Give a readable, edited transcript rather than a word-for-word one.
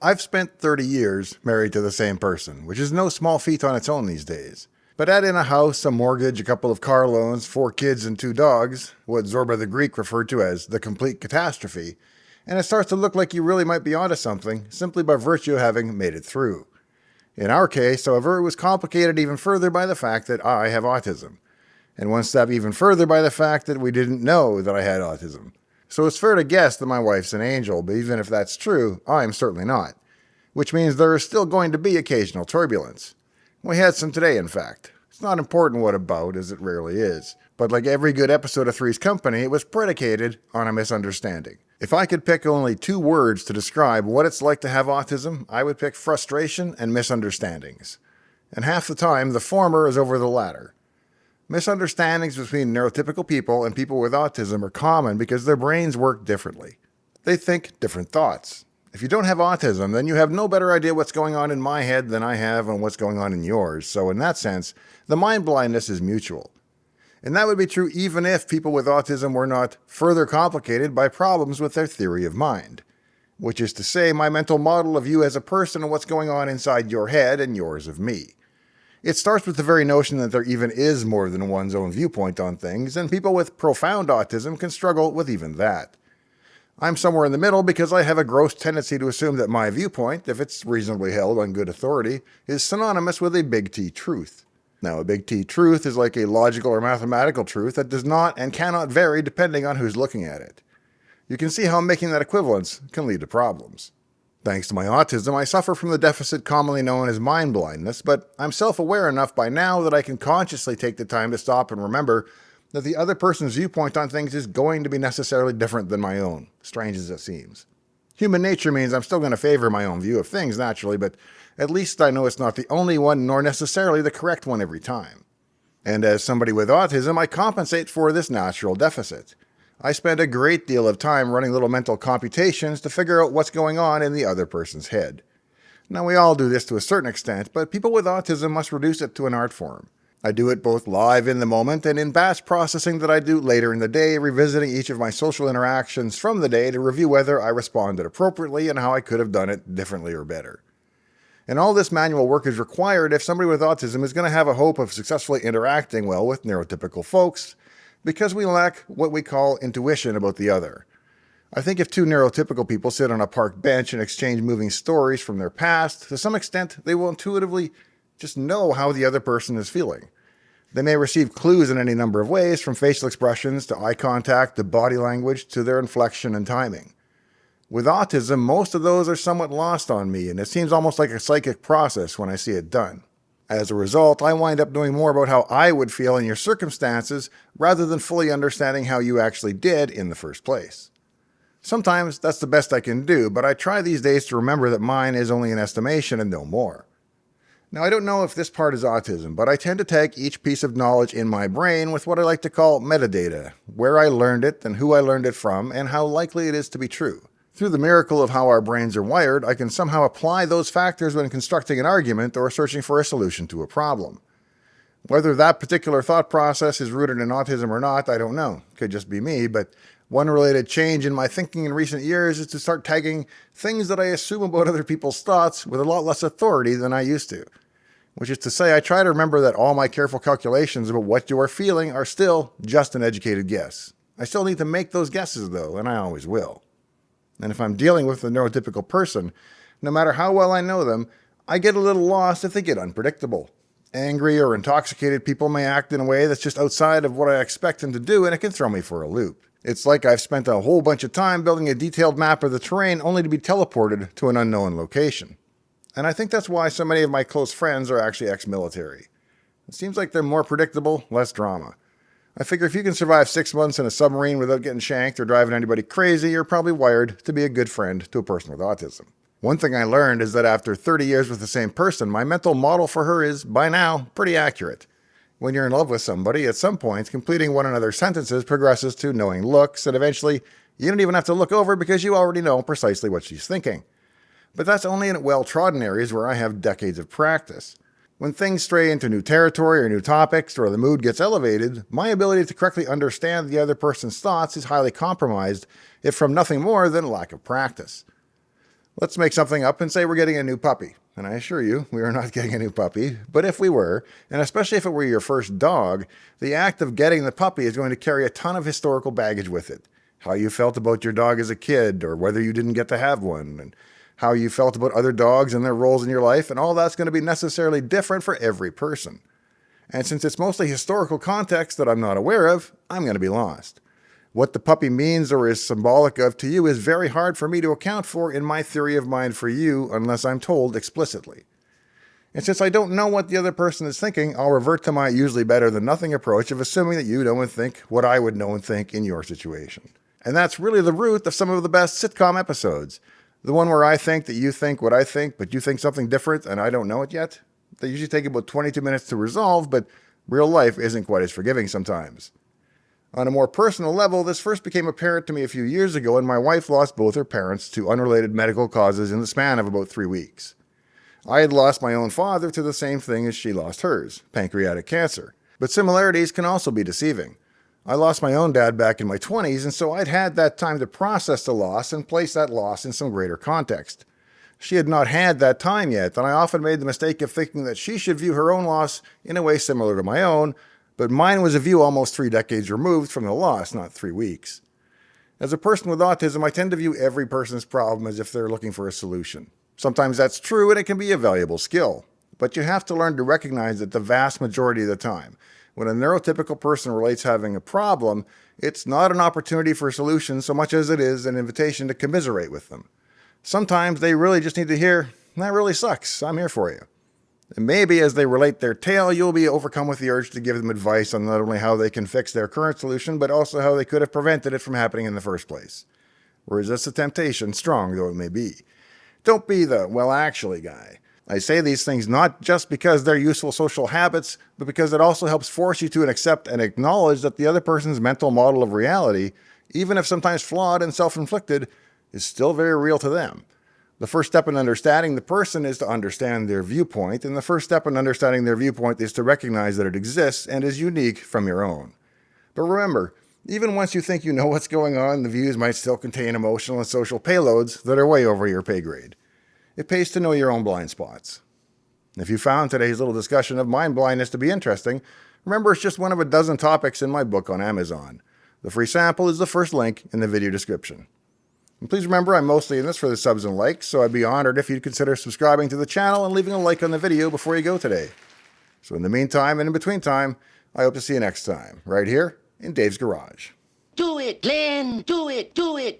I've spent 30 years married to the same person, which is no small feat on its own these days. But add in a house, a mortgage, a couple of car loans, 4 kids and 2 dogs, what Zorba the Greek referred to as the complete catastrophe, and it starts to look like you really might be onto something simply by virtue of having made it through. In our case, however, it was complicated even further by the fact that I have autism, and one step even further by the fact that we didn't know that I had autism. So it's fair to guess that my wife's an angel, but even if that's true, I'm certainly not. Which means there is still going to be occasional turbulence. We had some today, in fact. It's not important what about, as it rarely is. But like every good episode of Three's Company, it was predicated on a misunderstanding. If I could pick only 2 words to describe what it's like to have autism, I would pick frustration and misunderstandings. And half the time, the former is over the latter. Misunderstandings between neurotypical people and people with autism are common because their brains work differently. They think different thoughts. If you don't have autism, then you have no better idea what's going on in my head than I have on what's going on in yours. So in that sense, the mind blindness is mutual. And that would be true even if people with autism were not further complicated by problems with their theory of mind. Which is to say, my mental model of you as a person and what's going on inside your head and yours of me. It starts with the very notion that there even is more than one's own viewpoint on things, and people with profound autism can struggle with even that. I'm somewhere in the middle because I have a gross tendency to assume that my viewpoint, if it's reasonably held on good authority, is synonymous with a big T truth. Now, a big T truth is like a logical or mathematical truth that does not and cannot vary depending on who's looking at it. You can see how making that equivalence can lead to problems. Thanks to my autism, I suffer from the deficit commonly known as mind blindness, but I'm self-aware enough by now that I can consciously take the time to stop and remember that the other person's viewpoint on things is going to be necessarily different than my own, strange as it seems. Human nature means I'm still going to favor my own view of things, naturally, but at least I know it's not the only one, nor necessarily the correct one every time. And as somebody with autism, I compensate for this natural deficit. I spend a great deal of time running little mental computations to figure out what's going on in the other person's head. Now, we all do this to a certain extent, but people with autism must reduce it to an art form. I do it both live in the moment and in batch processing that I do later in the day, revisiting each of my social interactions from the day to review whether I responded appropriately and how I could have done it differently or better. And all this manual work is required if somebody with autism is going to have a hope of successfully interacting well with neurotypical folks, because we lack what we call intuition about the other. I think if 2 neurotypical people sit on a park bench and exchange moving stories from their past, to some extent they will intuitively just know how the other person is feeling. They may receive clues in any number of ways, from facial expressions to eye contact to body language to their inflection and timing. With autism, most of those are somewhat lost on me, and it seems almost like a psychic process when I see it done. As a result, I wind up knowing more about how I would feel in your circumstances rather than fully understanding how you actually did in the first place. Sometimes that's the best I can do, but I try these days to remember that mine is only an estimation and no more. Now, I don't know if this part is autism, but I tend to tag each piece of knowledge in my brain with what I like to call metadata, where I learned it and who I learned it from and how likely it is to be true. Through the miracle of how our brains are wired, I can somehow apply those factors when constructing an argument or searching for a solution to a problem. Whether that particular thought process is rooted in autism or not, I don't know. Could just be me, but one related change in my thinking in recent years is to start tagging things that I assume about other people's thoughts with a lot less authority than I used to. Which is to say, I try to remember that all my careful calculations about what you are feeling are still just an educated guess. I still need to make those guesses though, and I always will. And if I'm dealing with a neurotypical person, no matter how well I know them, I get a little lost if they get unpredictable. Angry or intoxicated people may act in a way that's just outside of what I expect them to do, and it can throw me for a loop. It's like I've spent a whole bunch of time building a detailed map of the terrain only to be teleported to an unknown location. And I think that's why so many of my close friends are actually ex-military. It seems like they're more predictable, less drama. I figure if you can survive 6 months in a submarine without getting shanked or driving anybody crazy, you're probably wired to be a good friend to a person with autism. One thing I learned is that after 30 years with the same person, my mental model for her is, by now, pretty accurate. When you're in love with somebody, at some point, completing one another's sentences progresses to knowing looks, and eventually, you don't even have to look over because you already know precisely what she's thinking. But that's only in well-trodden areas where I have decades of practice. When things stray into new territory or new topics, or the mood gets elevated, my ability to correctly understand the other person's thoughts is highly compromised, if from nothing more than lack of practice. Let's make something up and say we're getting a new puppy. And I assure you, we are not getting a new puppy. But if we were, and especially if it were your first dog, the act of getting the puppy is going to carry a ton of historical baggage with it. How you felt about your dog as a kid, or whether you didn't get to have one, and how you felt about other dogs and their roles in your life, and all that's going to be necessarily different for every person. And since it's mostly historical context that I'm not aware of, I'm going to be lost. What the puppy means or is symbolic of to you is very hard for me to account for in my theory of mind for you unless I'm told explicitly. And since I don't know what the other person is thinking, I'll revert to my usually better than nothing approach of assuming that you know and think what I would know and think in your situation. And that's really the root of some of the best sitcom episodes. The one where I think that you think what I think, but you think something different and I don't know it yet. They usually take about 22 minutes to resolve, but real life isn't quite as forgiving sometimes. On a more personal level, this first became apparent to me a few years ago when my wife lost both her parents to unrelated medical causes in the span of about 3 weeks. I had lost my own father to the same thing as she lost hers, pancreatic cancer. But similarities can also be deceiving. I lost my own dad back in my 20s, and so I'd had that time to process the loss and place that loss in some greater context. She had not had that time yet, and I often made the mistake of thinking that she should view her own loss in a way similar to my own, but mine was a view almost 3 decades removed from the loss, not 3 weeks. As a person with autism, I tend to view every person's problem as if they're looking for a solution. Sometimes that's true and it can be a valuable skill, but you have to learn to recognize that the vast majority of the time, when a neurotypical person relates having a problem, it's not an opportunity for a solution so much as it is an invitation to commiserate with them. Sometimes they really just need to hear, "That really sucks, I'm here for you." And maybe as they relate their tale, you'll be overcome with the urge to give them advice on not only how they can fix their current solution, but also how they could have prevented it from happening in the first place. Resist the temptation, strong though it may be. Don't be the, "well, actually" guy. I say these things not just because they're useful social habits, but because it also helps force you to accept and acknowledge that the other person's mental model of reality, even if sometimes flawed and self-inflicted, is still very real to them. The first step in understanding the person is to understand their viewpoint, and the first step in understanding their viewpoint is to recognize that it exists and is unique from your own. But remember, even once you think you know what's going on, the views might still contain emotional and social payloads that are way over your pay grade. It pays to know your own blind spots. If you found today's little discussion of mind blindness to be interesting, remember it's just one of a dozen topics in my book on Amazon. The free sample is the first link in the video description. And please remember, I'm mostly in this for the subs and likes, so I'd be honored if you'd consider subscribing to the channel and leaving a like on the video before you go today. So in the meantime and in between time, I hope to see you next time, right here in Dave's Garage. Do it, Glenn! Do it! Do it!